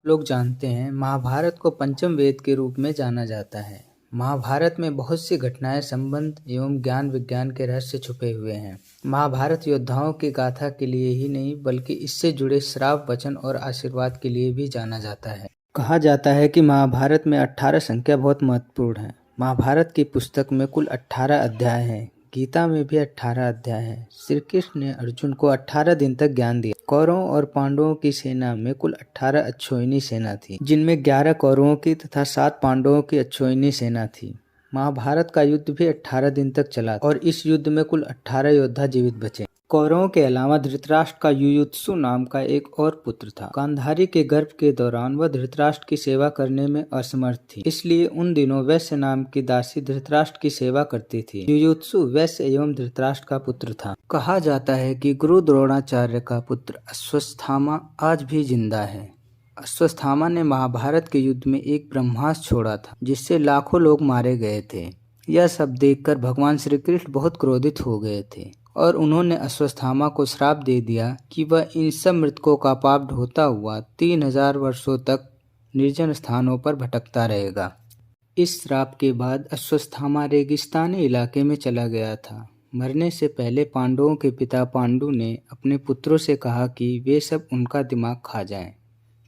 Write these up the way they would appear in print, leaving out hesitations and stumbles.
लोग जानते हैं, महाभारत को पंचम वेद के रूप में जाना जाता है। महाभारत में बहुत सी घटनाएं, संबंध एवं ज्ञान विज्ञान के रहस्य छुपे हुए हैं। महाभारत योद्धाओं की गाथा के लिए ही नहीं, बल्कि इससे जुड़े श्राप, वचन और आशीर्वाद के लिए भी जाना जाता है। कहा जाता है कि महाभारत में 18 संख्या बहुत महत्वपूर्ण है। महाभारत की पुस्तक में कुल 18 अध्याय हैं। गीता में भी 18 अध्याय हैं। श्री कृष्ण ने अर्जुन को 18 दिन तक ज्ञान दिया। कौरवों और पांडवों की सेना में कुल 18 अक्षौहिणी सेना थी, जिनमें 11 कौरवों की तथा 7 पांडवों की अक्षौहिणी सेना थी। महाभारत का युद्ध भी 18 दिन तक चला और इस युद्ध में कुल 18 योद्धा जीवित बचे। कौरवों के अलावा धृतराष्ट्र का युयुत्सु नाम का एक और पुत्र था। गांधारी के गर्भ के दौरान वह धृतराष्ट्र की सेवा करने में असमर्थ थी, इसलिए उन दिनों वैश्य नाम की दासी धृतराष्ट्र की सेवा करती थी। युयुत्सु वैश्य एवं धृतराष्ट्र का पुत्र था। कहा जाता है कि गुरु द्रोणाचार्य का पुत्र अश्वत्थामा आज भी जिंदा है। अश्वत्थामा ने महाभारत के युद्ध में एक ब्रह्मास्त्र छोड़ा था, जिससे लाखों लोग मारे गए थे। यह सब देखकर भगवान श्री कृष्ण बहुत क्रोधित हो गए थे और उन्होंने अश्वत्थामा को श्राप दे दिया कि वह इन सब मृतकों का पाप ढोता हुआ 3000 वर्षों तक निर्जन स्थानों पर भटकता रहेगा। इस श्राप के बाद अश्वत्थामा रेगिस्तानी इलाके में चला गया था। मरने से पहले पांडवों के पिता पांडु ने अपने पुत्रों से कहा कि वे सब उनका दिमाग खा जाएं,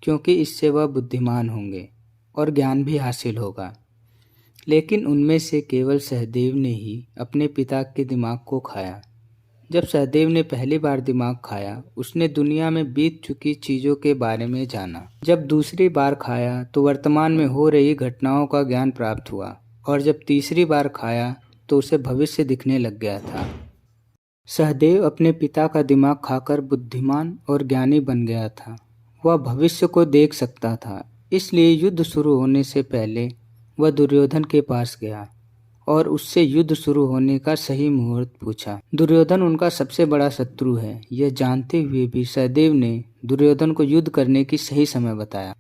क्योंकि इससे वह बुद्धिमान होंगे और ज्ञान भी हासिल होगा। लेकिन उनमें से केवल सहदेव ने ही अपने पिता के दिमाग को खाया। जब सहदेव ने पहली बार दिमाग खाया, उसने दुनिया में बीत चुकी चीजों के बारे में जाना। जब दूसरी बार खाया तो वर्तमान में हो रही घटनाओं का ज्ञान प्राप्त हुआ, और जब तीसरी बार खाया तो उसे भविष्य दिखने लग गया था। सहदेव अपने पिता का दिमाग खाकर बुद्धिमान और ज्ञानी बन गया था। वह भविष्य को देख सकता था, इसलिए युद्ध शुरू होने से पहले वह दुर्योधन के पास गया और उससे युद्ध शुरू होने का सही मुहूर्त पूछा। दुर्योधन उनका सबसे बड़ा शत्रु है। यह जानते हुए भी सहदेव ने दुर्योधन को युद्ध करने की सही समय बताया।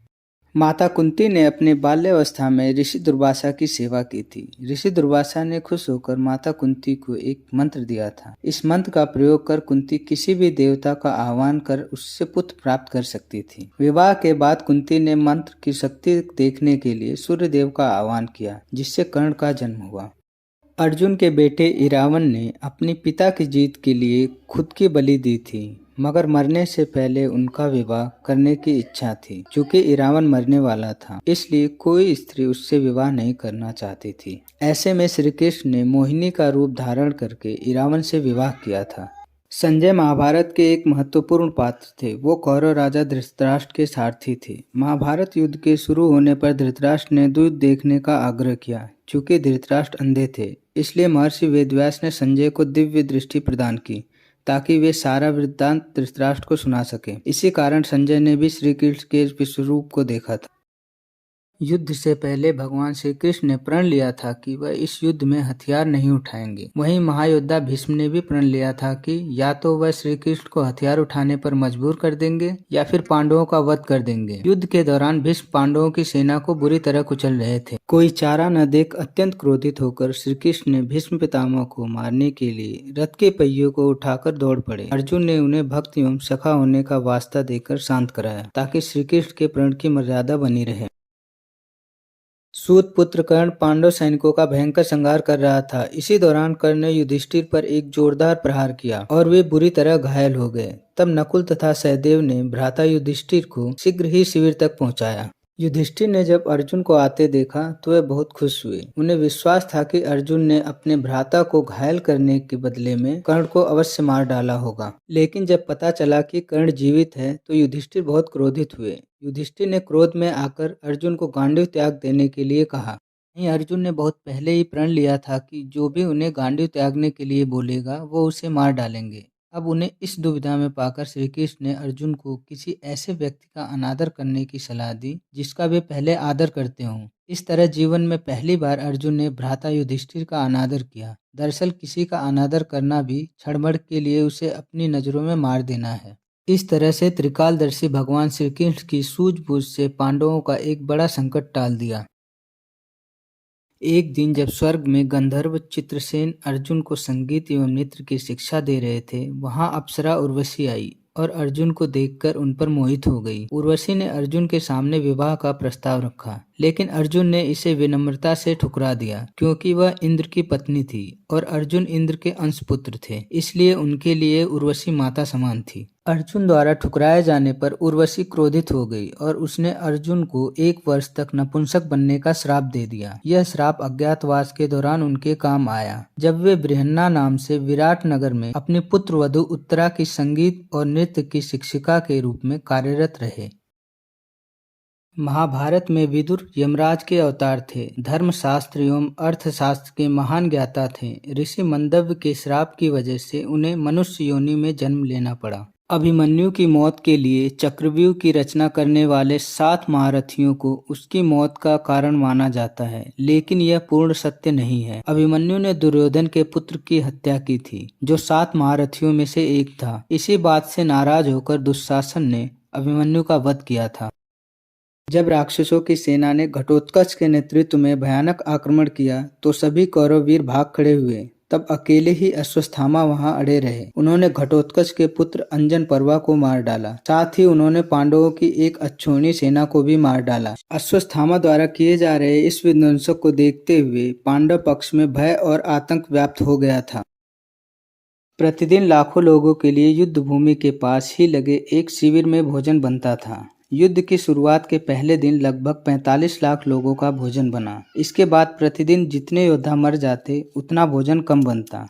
माता कुंती ने अपने बाल्यावस्था में ऋषि दुर्वासा की सेवा की थी। ऋषि दुर्वासा ने खुश होकर माता कुंती को एक मंत्र दिया था। इस मंत्र का प्रयोग कर कुंती किसी भी देवता का आह्वान कर उससे पुत्र प्राप्त कर सकती थी। विवाह के बाद कुंती ने मंत्र की शक्ति देखने के लिए सूर्यदेव का आह्वान किया, जिससे कर्ण का जन्म हुआ। अर्जुन के बेटे इरावन ने अपने पिता की जीत के लिए खुद की बलि दी थी, मगर मरने से पहले उनका विवाह करने की इच्छा थी। चूंकि इरावन मरने वाला था, इसलिए कोई स्त्री उससे विवाह नहीं करना चाहती थी। ऐसे में श्री कृष्ण ने मोहिनी का रूप धारण करके इरावन से विवाह किया था। संजय महाभारत के एक महत्वपूर्ण पात्र थे। वो कौरव राजा धृतराष्ट्र के सारथी थे। महाभारत युद्ध के शुरू होने पर धृतराष्ट्र ने युद्ध देखने का आग्रह किया। चूंकि धृतराष्ट्र अंधे थे, इसलिए महर्षि वेदव्यास ने संजय को दिव्य दृष्टि प्रदान की, ताकि वे सारा वृत्तांत धृतराष्ट्र को सुना सके। इसी कारण संजय ने भी श्री कृष्ण के विश्वरूप को देखा था। युद्ध से पहले भगवान श्री कृष्ण ने प्रण लिया था कि वह इस युद्ध में हथियार नहीं उठाएंगे। वहीं महायोद्धा भीष्म ने भी प्रण लिया था कि या तो वह श्री कृष्ण को हथियार उठाने पर मजबूर कर देंगे या फिर पांडवों का वध कर देंगे। युद्ध के दौरान भीष्म पांडवों की सेना को बुरी तरह कुचल रहे थे। कोई चारा न देख अत्यंत क्रोधित होकर श्री कृष्ण ने भीष्म पितामह को मारने के लिए रथ के पहियों को उठाकर दौड़ पड़े। अर्जुन ने उन्हें भक्त एवं सखा होने का वास्ता देकर शांत कराया, ताकि श्री कृष्ण के प्रण की मर्यादा बनी रहे। सूत पुत्र कर्ण पांडव सैनिकों का भयंकर संहार कर रहा था। इसी दौरान कर्ण ने युधिष्ठिर पर एक जोरदार प्रहार किया और वे बुरी तरह घायल हो गए। तब नकुल तथा सहदेव ने भ्राता युधिष्ठिर को शीघ्र ही शिविर तक पहुंचाया। युधिष्ठिर ने जब अर्जुन को आते देखा तो वे बहुत खुश हुए। उन्हें विश्वास था कि अर्जुन ने अपने भ्राता को घायल करने के बदले में कर्ण को अवश्य मार डाला होगा। लेकिन जब पता चला कि कर्ण जीवित है तो युधिष्ठिर बहुत क्रोधित हुए। युधिष्ठिर ने क्रोध में आकर अर्जुन को गांडीव त्याग देने के लिए कहा। नहीं, अर्जुन ने बहुत पहले ही प्रण लिया था कि जो भी उन्हें गांडीव त्यागने के लिए बोलेगा वो उसे मार डालेंगे। अब उन्हें इस दुविधा में पाकर श्री कृष्ण ने अर्जुन को किसी ऐसे व्यक्ति का अनादर करने की सलाह दी जिसका वे पहले आदर करते हों। इस तरह जीवन में पहली बार अर्जुन ने भ्राता युधिष्ठिर का अनादर किया। दरअसल किसी का अनादर करना भी क्षणभर के लिए उसे अपनी नजरों में मार देना है। इस तरह से त्रिकालदर्शी भगवान श्री कृष्ण की सूझबूझ से पांडवों का एक बड़ा संकट टाल दिया। एक दिन जब स्वर्ग में गंधर्व चित्रसेन अर्जुन को संगीत एवं नृत्य की शिक्षा दे रहे थे, वहां अप्सरा उर्वशी आई और अर्जुन को देखकर उन पर मोहित हो गई। उर्वशी ने अर्जुन के सामने विवाह का प्रस्ताव रखा, लेकिन अर्जुन ने इसे विनम्रता से ठुकरा दिया क्योंकि वह इंद्र की पत्नी थी और अर्जुन इंद्र के अंशपुत्र थे, इसलिए उनके लिए उर्वशी माता समान थी। अर्जुन द्वारा ठुकराए जाने पर उर्वशी क्रोधित हो गई और उसने अर्जुन को 1 वर्ष तक नपुंसक बनने का श्राप दे दिया। यह श्राप अज्ञातवास के दौरान उनके काम आया, जब वे बृहन्ना नाम से विराट नगर में अपनी पुत्र वधू उत्तरा की संगीत और नृत्य की शिक्षिका के रूप में कार्यरत रहे। महाभारत में विदुर यमराज के अवतार थे, धर्मशास्त्र एवं अर्थशास्त्र के महान ज्ञाता थे। ऋषि मंदव्य के श्राप की वजह से उन्हें मनुष्य योनि में जन्म लेना पड़ा। अभिमन्यु की मौत के लिए चक्रव्यूह की रचना करने वाले 7 महारथियों को उसकी मौत का कारण माना जाता है, लेकिन यह पूर्ण सत्य नहीं है। अभिमन्यु ने दुर्योधन के पुत्र की हत्या की थी, जो 7 महारथियों में से एक था। इसी बात से नाराज होकर दुशासन ने अभिमन्यु का वध किया था। जब राक्षसों की सेना ने घटोत्कच के नेतृत्व में भयानक आक्रमण किया तो सभी कौरव वीर भाग खड़े हुए। तब अकेले ही अश्वत्थामा वहां अड़े रहे। उन्होंने घटोत्कच के पुत्र अंजन पर्वा को मार डाला, साथ ही उन्होंने पांडवों की एक अक्षौहिणी सेना को भी मार डाला। अश्वत्थामा द्वारा किए जा रहे इस विध्वंसक को देखते हुए पांडव पक्ष में भय और आतंक व्याप्त हो गया था। प्रतिदिन लाखों लोगों के लिए युद्ध भूमि के पास ही लगे एक शिविर में भोजन बनता था। युद्ध की शुरुआत के पहले दिन लगभग 45 लाख लोगों का भोजन बना। इसके बाद प्रतिदिन जितने योद्धा मर जाते उतना भोजन कम बनता,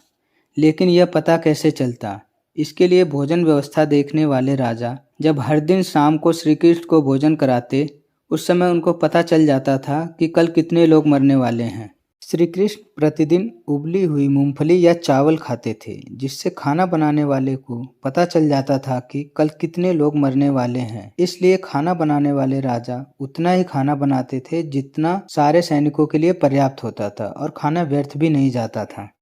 लेकिन यह पता कैसे चलता? इसके लिए भोजन व्यवस्था देखने वाले राजा जब हर दिन शाम को श्री कृष्ण को भोजन कराते, उस समय उनको पता चल जाता था कि कल कितने लोग मरने वाले हैं। श्री कृष्ण प्रतिदिन उबली हुई मूंगफली या चावल खाते थे, जिससे खाना बनाने वाले को पता चल जाता था कि कल कितने लोग मरने वाले हैं। इसलिए खाना बनाने वाले राजा उतना ही खाना बनाते थे जितना सारे सैनिकों के लिए पर्याप्त होता था और खाना व्यर्थ भी नहीं जाता था।